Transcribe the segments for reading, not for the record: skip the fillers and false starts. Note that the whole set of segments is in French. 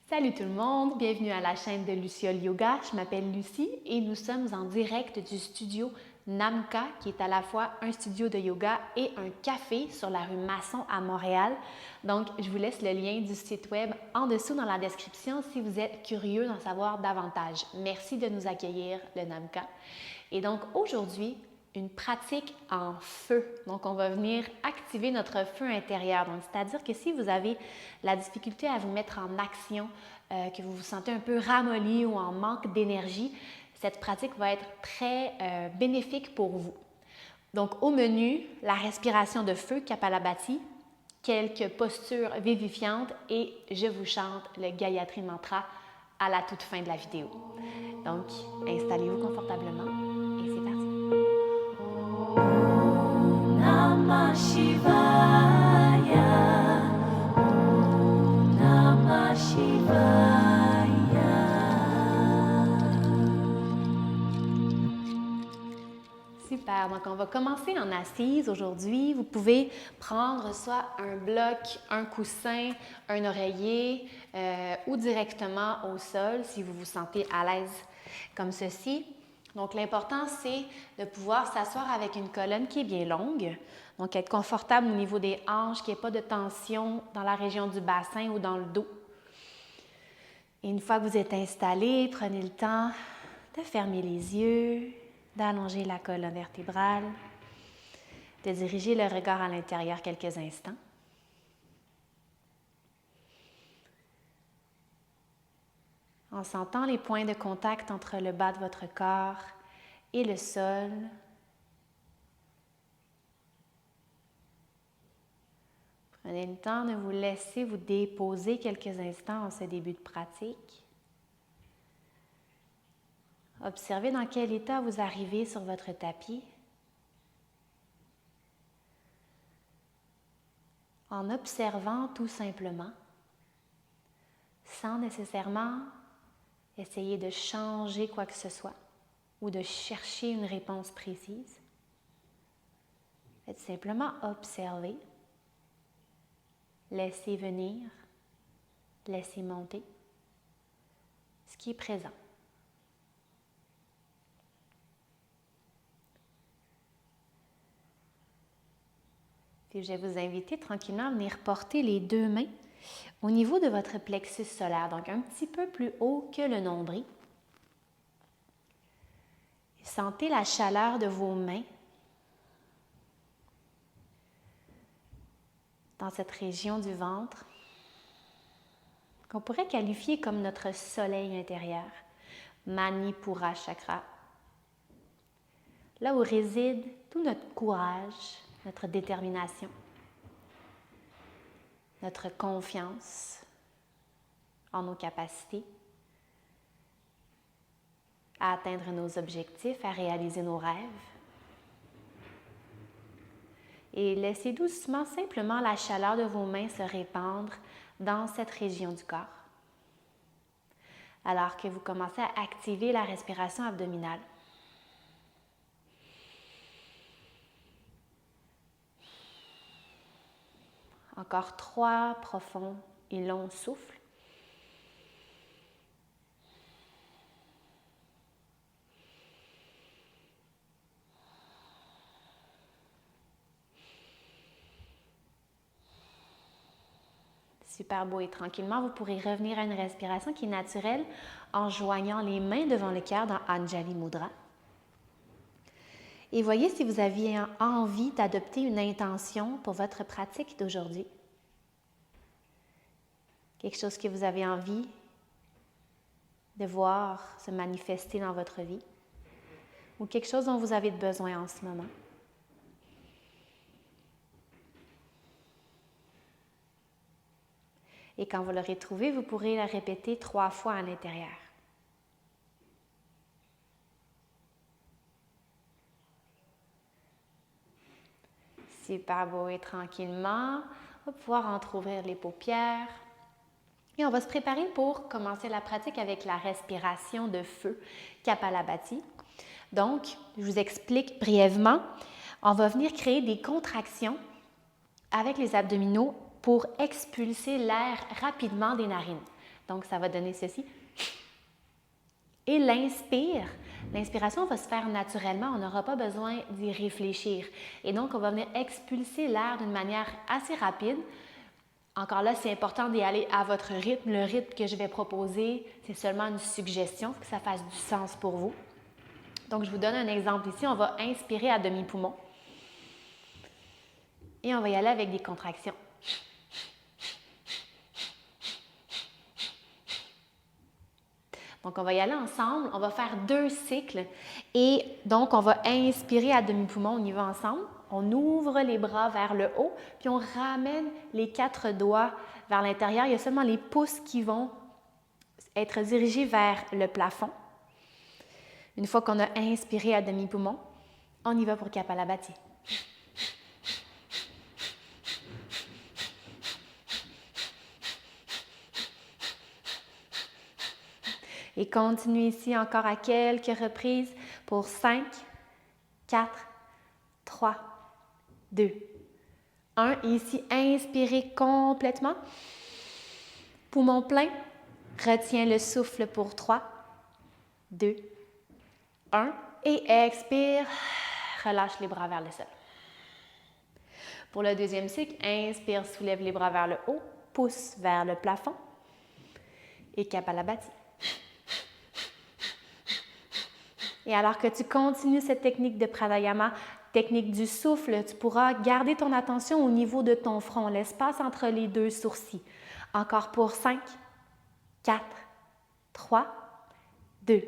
Salut tout le monde, bienvenue à la chaîne de Luciole Yoga. Je m'appelle Lucie et nous sommes en direct du studio Namka, qui est à la fois un studio de yoga et un café sur la rue Masson à Montréal. Donc, je vous laisse le lien du site web en dessous dans la description si vous êtes curieux d'en savoir davantage. Merci de nous accueillir, le Namka. Et donc, aujourd'hui, une pratique en feu. Donc, on va venir activer notre feu intérieur. Donc, c'est-à-dire que si vous avez la difficulté à vous mettre en action, que vous vous sentez un peu ramolli ou en manque d'énergie, cette pratique va être très bénéfique pour vous. Donc, au menu, la respiration de feu, Kapalabhati, quelques postures vivifiantes et je vous chante le Gayatri Mantra à la toute fin de la vidéo. Donc, installez-vous confortablement et c'est parti. Namah Shivaya, Namah Shivaya. Super, donc on va commencer en assise aujourd'hui. Vous pouvez prendre soit un bloc, un coussin, un oreiller ou directement au sol si vous vous sentez à l'aise comme ceci. Donc, l'important, c'est de pouvoir s'asseoir avec une colonne qui est bien longue. Donc, être confortable au niveau des hanches, qu'il n'y ait pas de tension dans la région du bassin ou dans le dos. Et une fois que vous êtes installé, prenez le temps de fermer les yeux, d'allonger la colonne vertébrale, de diriger le regard à l'intérieur quelques instants. En sentant les points de contact entre le bas de votre corps et le sol. Prenez le temps de vous laisser vous déposer quelques instants en ce début de pratique. Observez dans quel état vous arrivez sur votre tapis. En observant tout simplement, sans nécessairement essayer de changer quoi que ce soit ou de chercher une réponse précise. Faites simplement observer, laissez venir, laissez monter ce qui est présent. Puis je vais vous inviter tranquillement à venir porter les deux mains au niveau de votre plexus solaire, donc un petit peu plus haut que le nombril. Et sentez la chaleur de vos mains dans cette région du ventre qu'on pourrait qualifier comme notre soleil intérieur, Manipura Chakra. Là où réside tout notre courage, notre détermination, notre confiance en nos capacités à atteindre nos objectifs, à réaliser nos rêves. Et laissez doucement, simplement la chaleur de vos mains se répandre dans cette région du corps, alors que vous commencez à activer la respiration abdominale. Encore 3 profonds et longs souffles. Super beau et tranquillement, vous pourrez revenir à une respiration qui est naturelle en joignant les mains devant le cœur dans Anjali Mudra. Et voyez si vous aviez envie d'adopter une intention pour votre pratique d'aujourd'hui. Quelque chose que vous avez envie de voir se manifester dans votre vie ou quelque chose dont vous avez besoin en ce moment. Et quand vous l'aurez trouvé, vous pourrez la répéter 3 fois à l'intérieur. Super beau et tranquillement, on va pouvoir entrouvrir les paupières. Et on va se préparer pour commencer la pratique avec la respiration de feu, Kapalabhati. Donc, je vous explique brièvement. On va venir créer des contractions avec les abdominaux pour expulser l'air rapidement des narines. Donc, ça va donner ceci. Et l'inspiration va se faire naturellement, on n'aura pas besoin d'y réfléchir. Et donc, on va venir expulser l'air d'une manière assez rapide. Encore là, c'est important d'y aller à votre rythme. Le rythme que je vais proposer, c'est seulement une suggestion, pour que ça fasse du sens pour vous. Donc, je vous donne un exemple ici. On va inspirer à demi-poumon. Et on va y aller avec des contractions. Donc, on va y aller ensemble. On va faire 2 cycles. Et donc, on va inspirer à demi-poumon. On y va ensemble. On ouvre les bras vers le haut, puis on ramène les 4 doigts vers l'intérieur. Il y a seulement les pouces qui vont être dirigés vers le plafond. Une fois qu'on a inspiré à demi-poumon, on y va pour Kapalabhati. Et continuez ici encore à quelques reprises pour 5, 4, 3, 2, 1. Et ici, inspirez complètement. Poumon plein. Retiens le souffle pour 3, 2, 1. Et expire. Relâche les bras vers le sol. Pour le deuxième cycle, inspire, soulève les bras vers le haut. Pousse vers le plafond. Et Kapalabhati. Et alors que tu continues cette technique de pranayama, technique du souffle, tu pourras garder ton attention au niveau de ton front, l'espace entre les 2 sourcils. Encore pour 5, 4, 3, 2,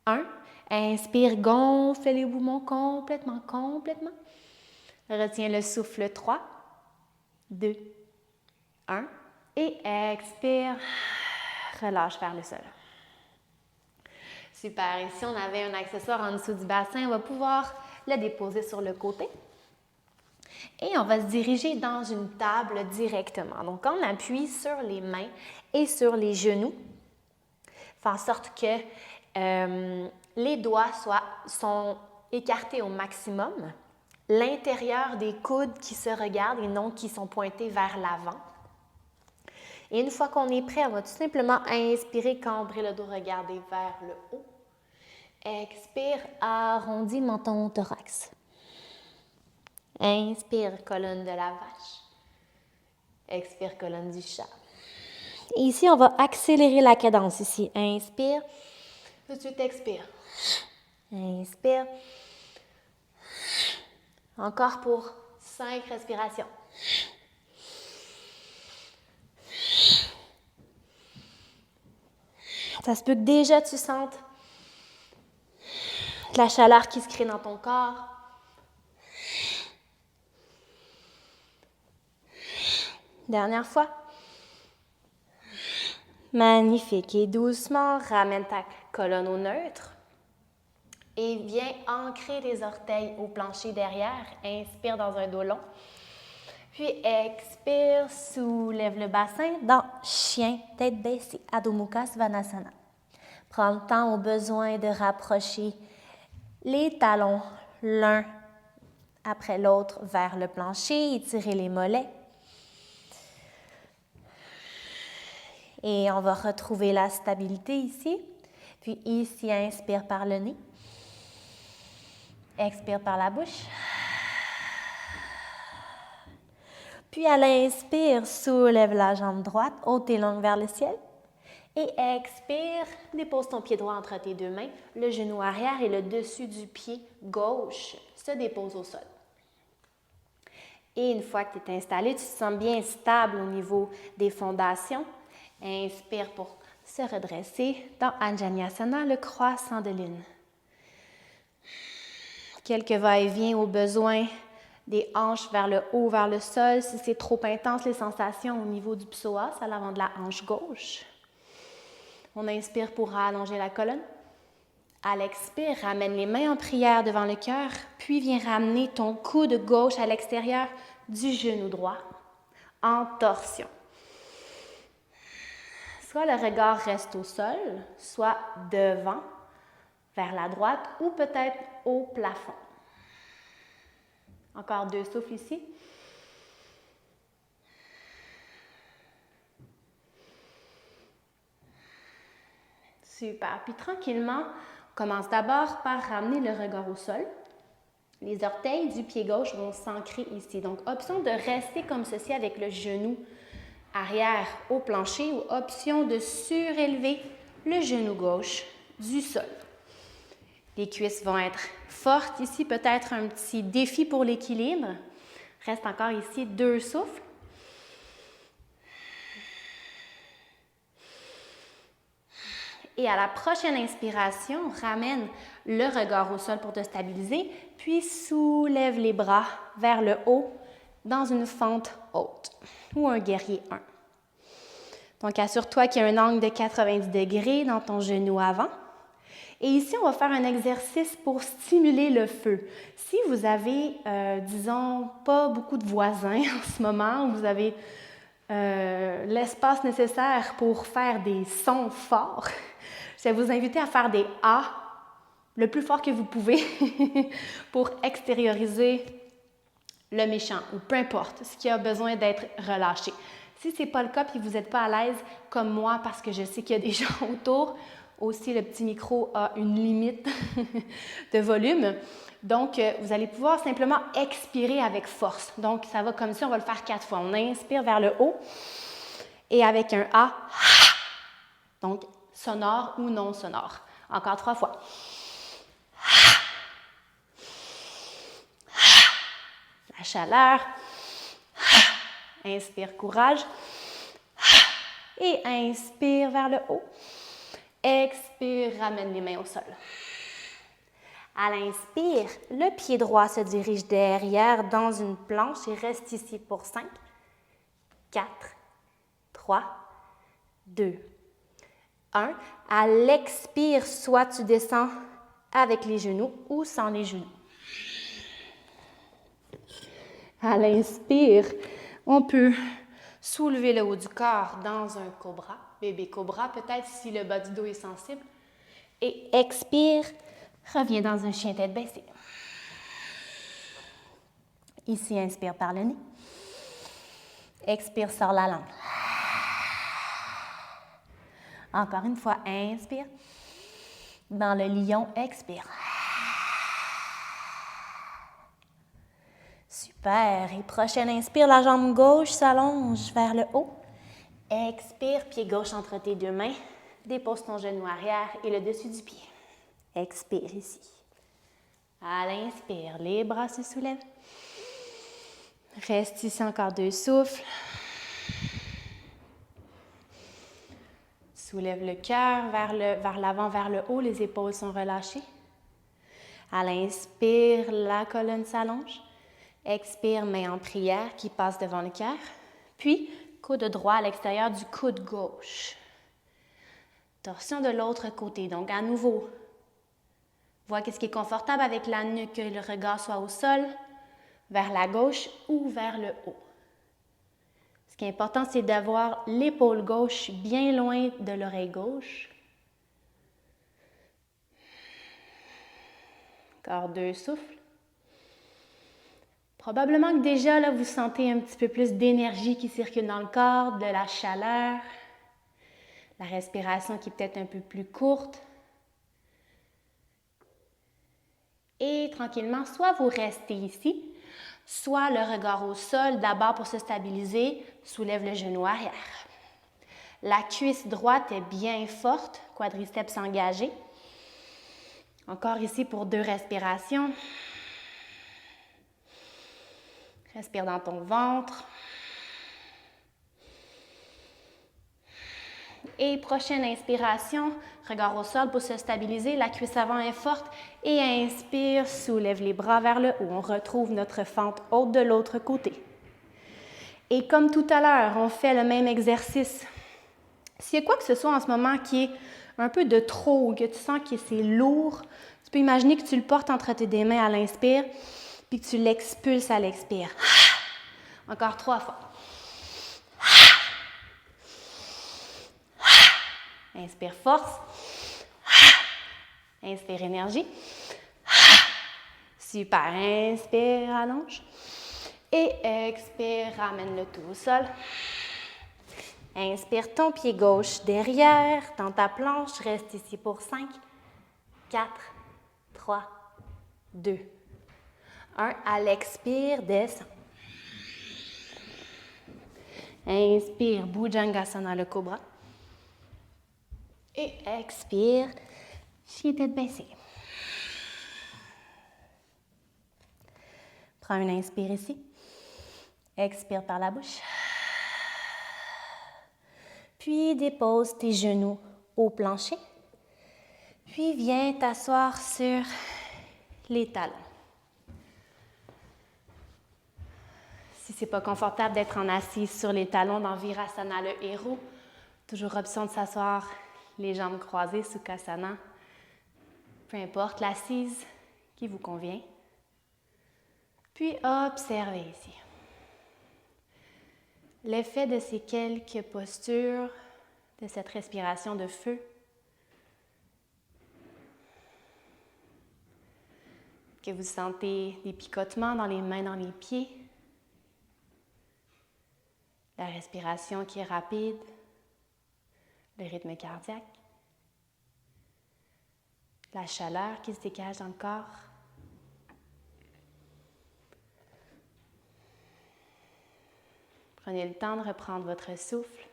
1. Inspire, gonfle les poumons complètement. Retiens le souffle 3, 2, 1. Et expire, relâche vers le sol. Super. Ici, on avait un accessoire en dessous du bassin. On va pouvoir le déposer sur le côté. Et on va se diriger dans une table directement. Donc, on appuie sur les mains et sur les genoux. Fait en sorte que les doigts sont écartés au maximum. L'intérieur des coudes qui se regardent et non qui sont pointés vers l'avant. Et une fois qu'on est prêt, on va tout simplement inspirer, cambrer le dos, regarder vers le haut. Expire, arrondis menton thorax. Inspire, colonne de la vache. Expire, colonne du chat. Et ici, on va accélérer la cadence. Ici, inspire. Tout de suite, expire. Inspire. Encore pour 5 respirations. Ça se peut que déjà tu sentes la chaleur qui se crée dans ton corps. Dernière fois. Magnifique. Et doucement, ramène ta colonne au neutre. Et viens ancrer les orteils au plancher derrière. Inspire dans un dos long. Puis expire, soulève le bassin dans chien, tête baissée, Adho Mukha Svanasana. Prends le temps au besoin de rapprocher les talons l'un après l'autre vers le plancher, étirer les mollets. Et on va retrouver la stabilité ici. Puis ici, inspire par le nez. Expire par la bouche. Puis à l'inspire, soulève la jambe droite, haute et longue vers le ciel. Et expire, dépose ton pied droit entre tes 2 mains. Le genou arrière et le dessus du pied gauche se dépose au sol. Et une fois que tu es installé, tu te sens bien stable au niveau des fondations. Inspire pour se redresser dans Anjaneyasana, le croissant de lune. Quelques va-et-vient au besoin des hanches vers le haut, vers le sol. Si c'est trop intense, les sensations au niveau du psoas, à l'avant de la hanche gauche. On inspire pour allonger la colonne. À l'expire, ramène les mains en prière devant le cœur, puis viens ramener ton coude gauche à l'extérieur du genou droit, en torsion. Soit le regard reste au sol, soit devant, vers la droite, ou peut-être au plafond. Encore 2 souffles ici. Super. Puis tranquillement, on commence d'abord par ramener le regard au sol. Les orteils du pied gauche vont s'ancrer ici. Donc, option de rester comme ceci avec le genou arrière au plancher ou option de surélever le genou gauche du sol. Les cuisses vont être fortes ici, peut-être un petit défi pour l'équilibre. Reste encore ici 2 souffles. Et à la prochaine inspiration, ramène le regard au sol pour te stabiliser, puis soulève les bras vers le haut dans une fente haute ou un guerrier 1. Donc, assure-toi qu'il y a un angle de 90 degrés dans ton genou avant. Et ici, on va faire un exercice pour stimuler le feu. Si vous avez, disons, pas beaucoup de voisins en ce moment, ou vous avez l'espace nécessaire pour faire des sons forts, je vais vous inviter à faire des A le plus fort que vous pouvez pour extérioriser le méchant ou peu importe ce qui a besoin d'être relâché. Si ce n'est pas le cas et que vous n'êtes pas à l'aise comme moi parce que je sais qu'il y a des gens autour, aussi le petit micro a une limite de volume. Donc, vous allez pouvoir simplement expirer avec force. Donc, ça va comme ça, on va le faire 4 fois. On inspire vers le haut et avec un A, donc sonore ou non sonore. Encore 3 fois. La chaleur. Inspire, courage. Et inspire vers le haut. Expire, ramène les mains au sol. À l'inspire, le pied droit se dirige derrière dans une planche et reste ici pour 5, 4, 3, 2, 1. À l'expire, soit tu descends avec les genoux ou sans les genoux. À l'inspire, on peut soulever le haut du corps dans un cobra, bébé cobra, peut-être si le bas du dos est sensible. Et expire, reviens dans un chien tête baissée. Ici, inspire par le nez. Expire, sors la langue. Encore une fois, inspire. Dans le lion, expire. Super. Et prochaine inspire, la jambe gauche s'allonge vers le haut. Expire, pied gauche entre tes 2 mains. Dépose ton genou arrière et le dessus du pied. Expire ici. À l'inspire, les bras se soulèvent. Reste ici encore 2 souffles. Soulève le cœur vers l'avant, vers le haut. Les épaules sont relâchées. À l'inspire, la colonne s'allonge. Expire, main en prière qui passe devant le cœur. Puis, coude droit à l'extérieur du coude gauche. Torsion de l'autre côté. Donc, à nouveau, vois qu'est-ce qui est confortable avec la nuque, que le regard soit au sol, vers la gauche ou vers le haut. Ce qui est important, c'est d'avoir l'épaule gauche bien loin de l'oreille gauche. Encore 2 souffles. Probablement que déjà, là, vous sentez un petit peu plus d'énergie qui circule dans le corps, de la chaleur, la respiration qui est peut-être un peu plus courte. Et tranquillement, soit vous restez ici, soit le regard au sol, d'abord pour se stabiliser, soulève le genou arrière. La cuisse droite est bien forte, quadriceps engagé. Encore ici pour 2 respirations. Respire dans ton ventre. Et prochaine inspiration, regard au sol pour se stabiliser, la cuisse avant est forte. Et inspire, soulève les bras vers le haut. On retrouve notre fente haute de l'autre côté. Et comme tout à l'heure, on fait le même exercice. S'il y a quoi que ce soit en ce moment qui est un peu de trop ou que tu sens que c'est lourd, tu peux imaginer que tu le portes entre tes 2 mains à l'inspire puis que tu l'expulses à l'expire. Encore 3 fois. Inspire force. Inspire énergie. Super. Inspire, allonge. Et expire, ramène le tout au sol. Inspire ton pied gauche derrière, dans ta planche, reste ici pour 5, 4, 3, 2, 1. À l'expire, descends. Inspire, Bhujangasana, le cobra. Et expire, chien tête baissée. Prends une inspire ici. Expire par la bouche. Puis dépose tes genoux au plancher. Puis viens t'asseoir sur les talons. Si ce n'est pas confortable d'être en assise sur les talons dans Virasana, le héros, toujours option de s'asseoir les jambes croisées, Sukhasana. Peu importe l'assise qui vous convient. Puis observez ici. L'effet de ces quelques postures, de cette respiration de feu. Que vous sentez des picotements dans les mains, dans les pieds. La respiration qui est rapide. Le rythme cardiaque. La chaleur qui se dégage dans le corps. Prenez le temps de reprendre votre souffle.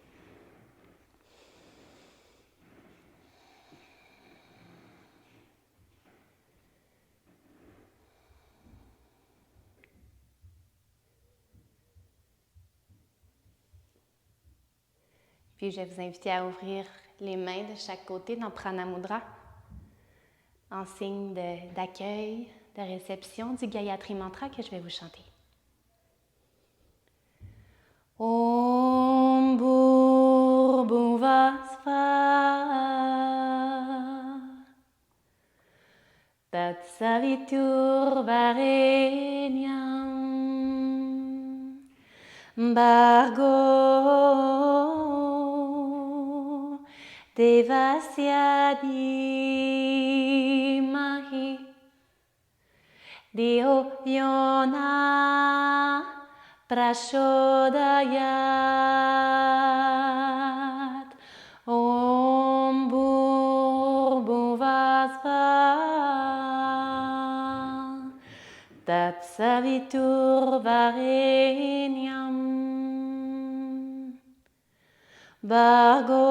Puis je vais vous inviter à ouvrir les mains de chaque côté dans Pranamudra, en signe d'accueil, de réception du Gayatri Mantra que je vais vous chanter. Om Bhurrbhuvah Svaha Tat Saviturvarenyam Bhargo Devasya Dhimahi Dhiyo Yona Prachodayat Om Bhurrbhuvah Svaha Tat Saviturvarenyam Bhargo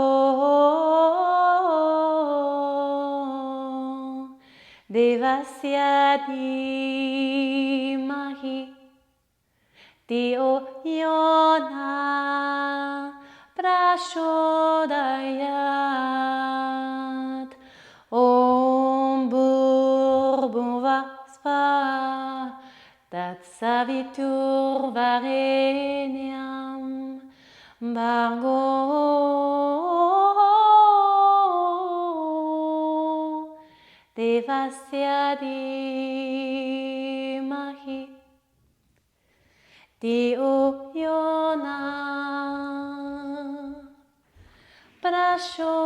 Devasya Dhimahi Dhiyo Yona Prachodayat Om Bhurrbhuvah Svaha Tat Saviturvarenyam Bhargo Devasya Dhimahi Dhiyo Yona Prachodayat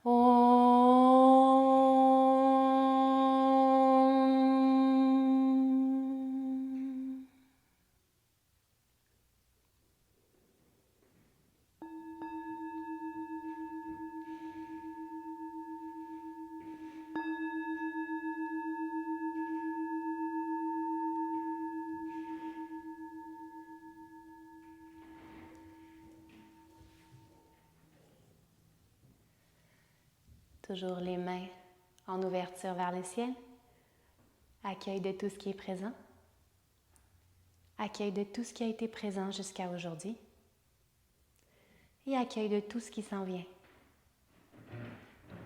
Om. Toujours les mains en ouverture vers le ciel. Accueil de tout ce qui est présent. Accueil de tout ce qui a été présent jusqu'à aujourd'hui. Et accueil de tout ce qui s'en vient.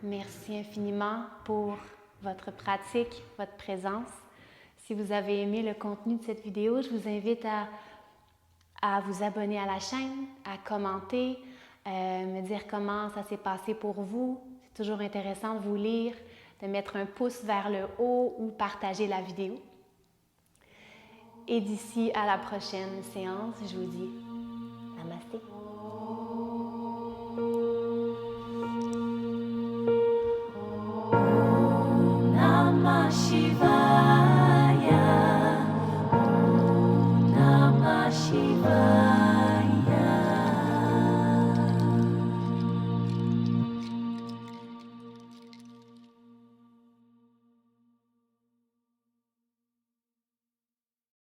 Merci infiniment pour votre pratique, votre présence. Si vous avez aimé le contenu de cette vidéo, je vous invite à vous abonner à la chaîne, à commenter, me dire comment ça s'est passé pour vous. C'est toujours intéressant de vous lire, de mettre un pouce vers le haut ou partager la vidéo. Et d'ici à la prochaine séance, je vous dis Namasté.